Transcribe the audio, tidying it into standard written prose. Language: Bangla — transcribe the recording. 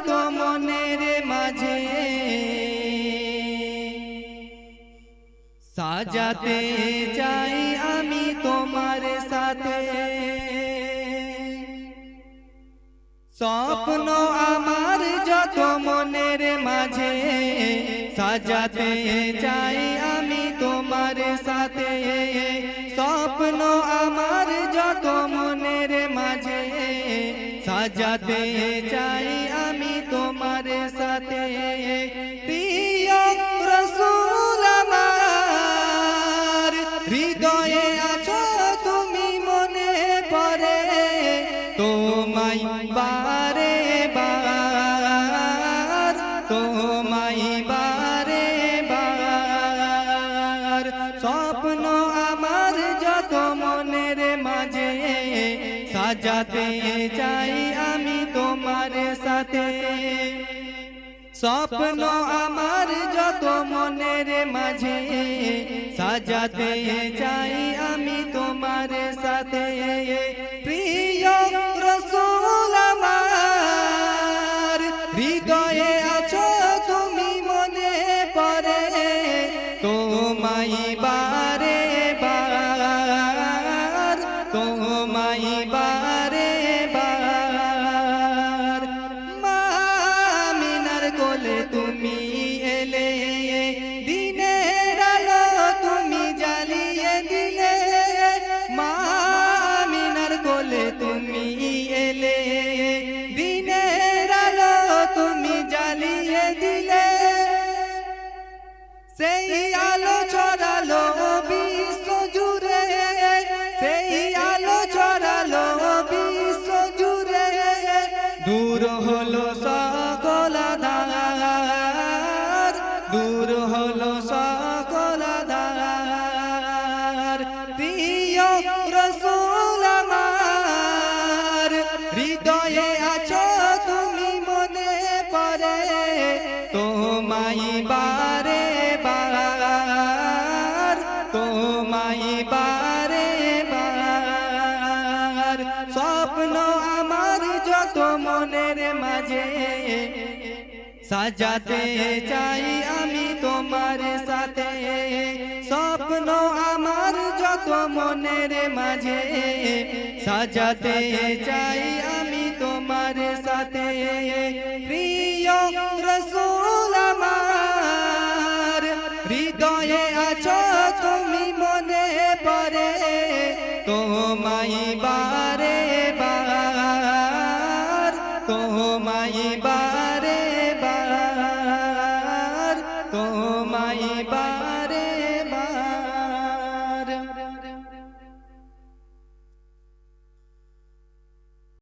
যত মনের মাঝে সাজাতে চাই আমি তোমার সাথে স্বপ্ন আমার যত মনের মাঝে সাজাতে চাই আমি তোমার সাথে স্বপ্ন আমার যত মনের মাঝে সাজাতে চাই আমি তোমার সাথে প্রিয় রাসূল আমার হৃদয়ে আছো তুমি মনে পড়ে তোমায় বারে বার তোমায় বারে বার স্বপ্ন আমার যত মনের মাঝে সাজাতে চাই আমি তোমার সাথে স্বপ্ন আমার যত মনের মাঝে সাজাতে চাই আমি তোমার সাথে প্রিয় রাসূল আমার হৃদয়ে আছো তুমি মনে পড়ে তোমায় বারে বার তোমায় বারে বার মা আমিনার কোলে তুমি এলে দিনের আলো তুমি জ্বালিয়ে দিলে মা আমিনার কোলে তুমি এলে দিনের আলো তুমি জ্বালিয়ে দিলে সেই আলো ছড়ালো বিশ্ব জুড়ে সেই আলো ছড়ালো বিশ্ব জুড়ে দূর হলো সকল আঁধার দূর হলো সকল আঁধার প্রিয় রাসূল আমার হৃদয়ে আছো তুমি মনে পড়ে তোমায় বারে বার তোমায় বারে বার স্বপ্ন আমার যত মনের মাঝে সাজাতে চাই আমি তোমার সাথে স্বপ্ন আমার যত মনের মাঝে সাজাতে চাই আমি তোমার সাথে প্রিয় রাসূল আমার হৃদয়ে আছো তুমি মনে পড়ে তোমায় বারে বার তোমায় বার